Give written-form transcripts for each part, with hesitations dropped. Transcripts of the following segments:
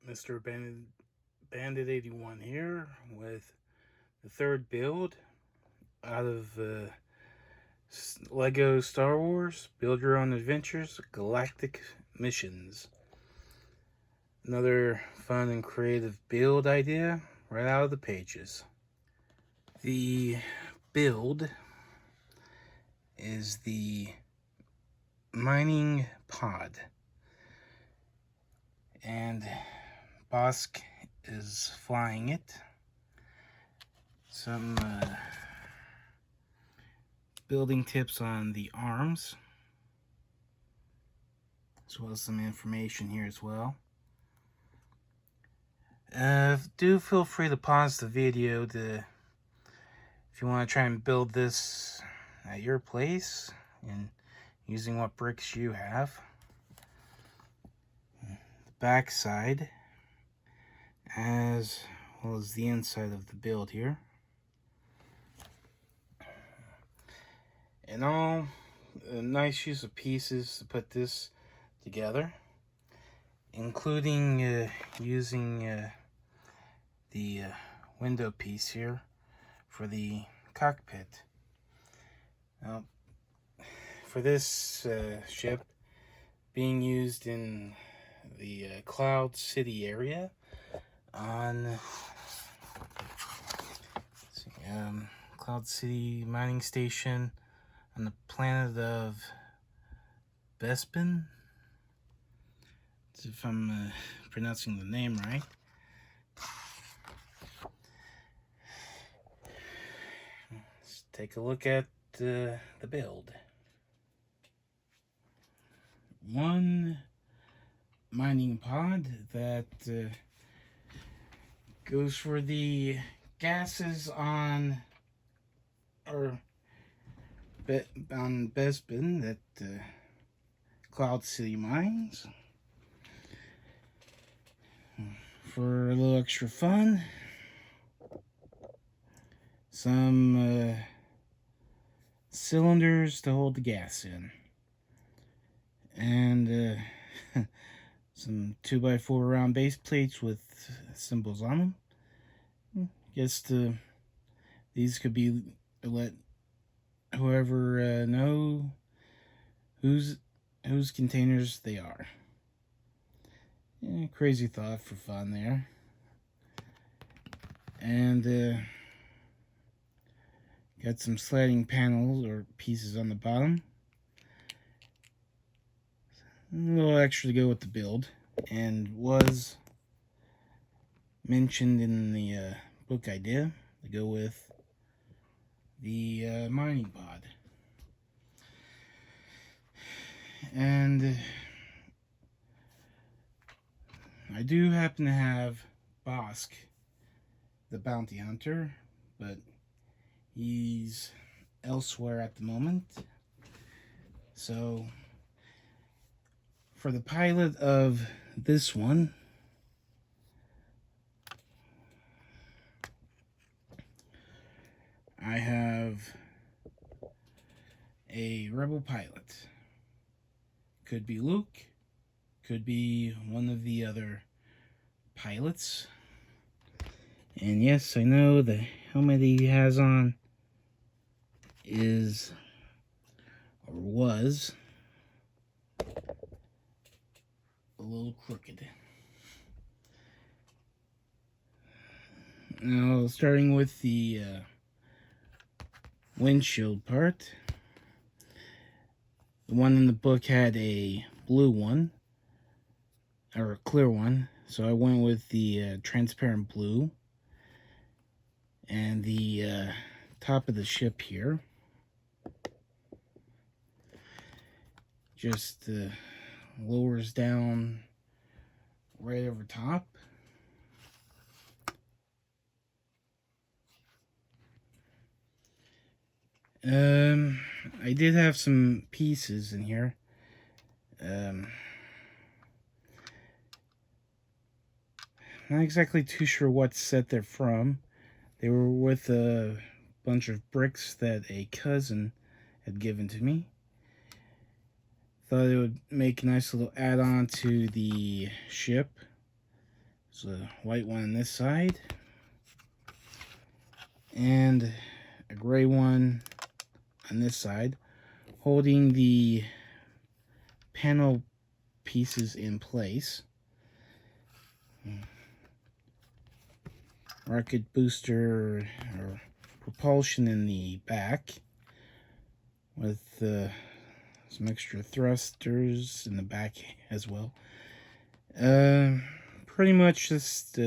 Mr. Bandit 81 here with the third build out of Lego Star Wars Build Your Own Adventures Galactic Missions. Another fun and creative build idea right out of the pages. The build is the mining pod, and Bosk is flying it. Some building tips on the arms, as well as some information here as well. Do feel free to pause the video if you want to try and build this at your place and using what bricks you have. The back side, as well as the inside of the build here. And all a nice use of pieces to put this together, including using the window piece here for the cockpit. Now, for this ship being used in the Cloud City area on Cloud City mining station on the planet of Bespin, if I'm pronouncing the name right. Let's take a look at the build. One mining pod that goes for the gases on Bespin that Cloud City mines. For a little extra fun, some cylinders to hold the gas in, and some 2x4 round base plates with symbols on them. Guess these could be let whoever know whose containers they are. Yeah, crazy thought for fun there. And got some sliding panels or pieces on the bottom. A little extra to go with the build, and was mentioned in the book idea to go with the mining pod. And I do happen to have Bosk, the bounty hunter, but he's elsewhere at the moment. So for the pilot of this one, I have a rebel pilot. Could be Luke, could be one of the other pilots. And yes, I know the helmet he has on is, or was, a little crooked. Now, starting with the windshield part, the one in the book had a blue one, or a clear one, so I went with the transparent blue. And the top of the ship here just lowers down right over top. I did have some pieces in here. Not exactly too sure what set they're from. They were with a bunch of bricks that a cousin had given to me. Thought it would make a nice little add-on to the ship. There's a white one on this side, and a gray one on this side, holding the panel pieces in place. Rocket booster or propulsion in the back, with some extra thrusters in the back as well. Pretty much just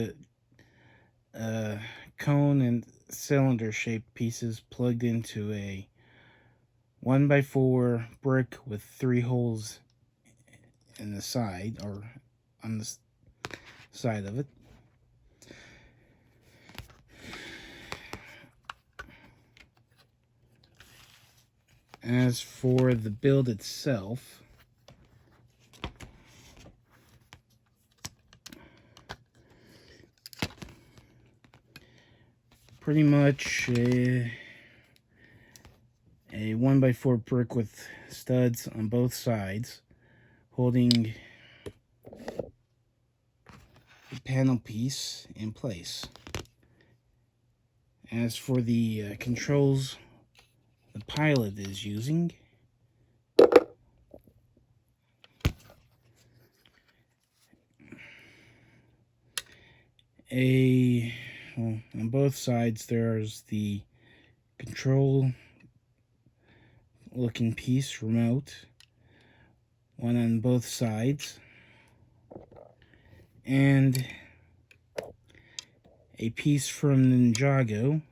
cone and cylinder shaped pieces plugged into a 1x4 brick with 3 holes in the side, or on the side of it. As for the build itself, pretty much a 1x4 brick with studs on both sides, holding the panel piece in place. As for the controls the pilot is using, on both sides there's the control looking piece remote, one on both sides, and a piece from Ninjago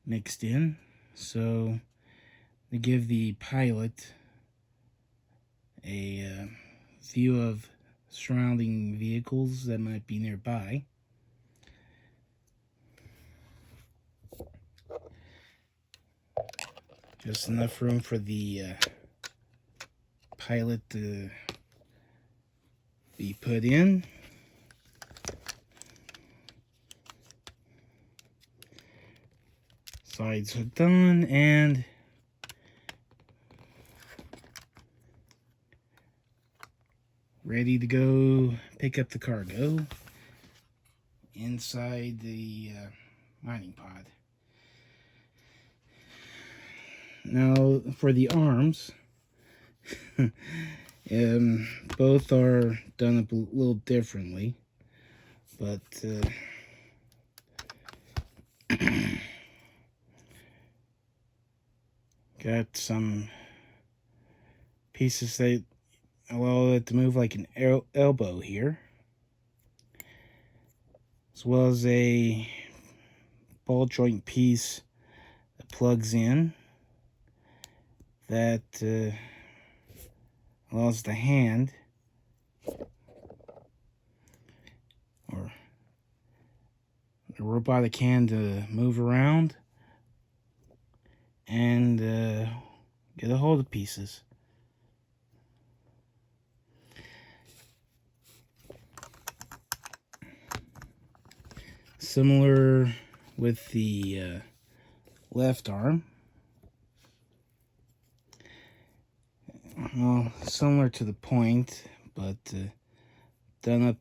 mixed in, so to give the pilot a view of surrounding vehicles that might be nearby. Just enough room for the pilot to be put in. Sides hooked on, and ready to go pick up the cargo inside the mining pod. Now for the arms, both are done a little differently, but got some pieces that allow it to move like an elbow here, as well as a ball joint piece that plugs in that allows the hand or the robotic hand to move around and get a hold of pieces. Similar with the left arm. Well, similar to the point, but done up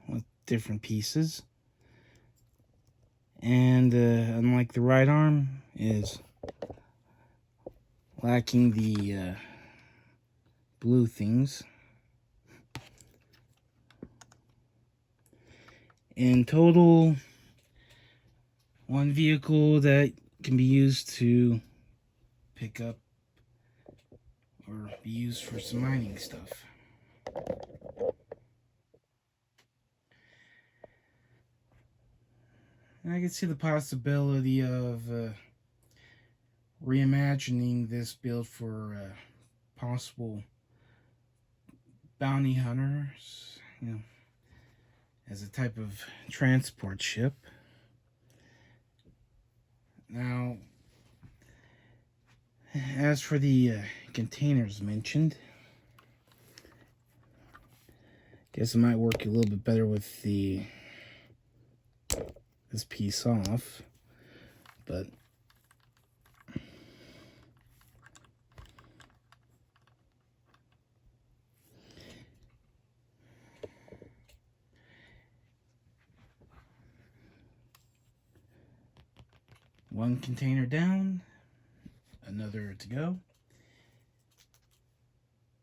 with different pieces. And unlike the right arm, is lacking the blue things. In total, one vehicle that can be used to pick up or be used for some mining stuff. And I can see the possibility of reimagining this build for possible bounty hunters, you know, as a type of transport ship. Now, as for the containers mentioned, guess it might work a little bit better with this piece off, but One container down, another to go.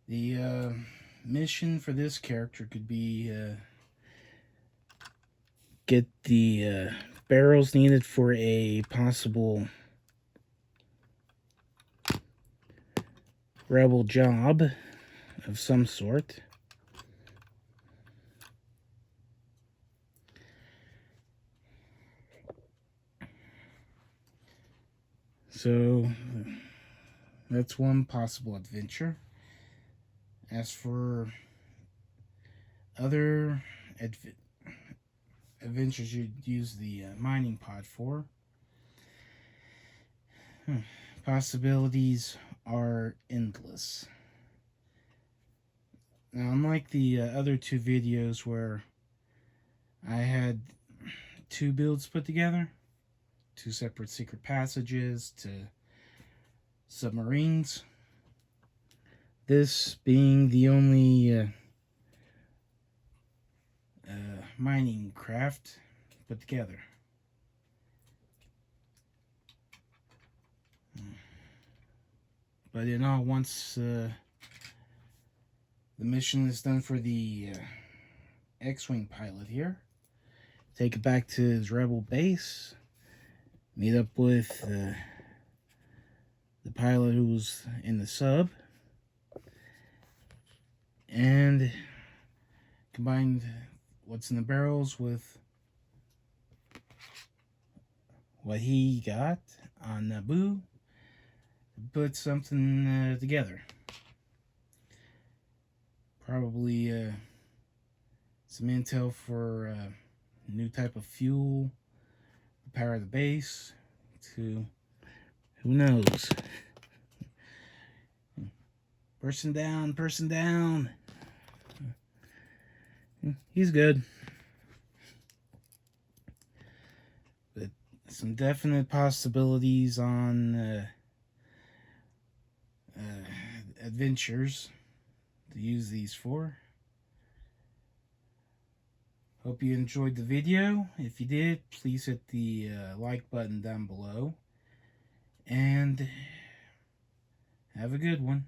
The mission for this character could be get the barrels needed for a possible rebel job of some sort. So that's one possible adventure. As for other adventures you'd use the mining pod for, possibilities are endless. Now, unlike the other two videos where I had two builds put together, two separate secret passages to submarines, this being the only mining craft put together. But in all, once the mission is done for the X-Wing pilot here, take it back to his rebel base, meet up with the pilot who was in the sub, and combine what's in the barrels with what he got on Naboo, put something together. Probably some intel for a new type of fuel to power the base, to who knows. Person down. He's good. But some definite possibilities on adventures to use these for. Hope you enjoyed the video. If you did, please hit the like button down below. And have a good one.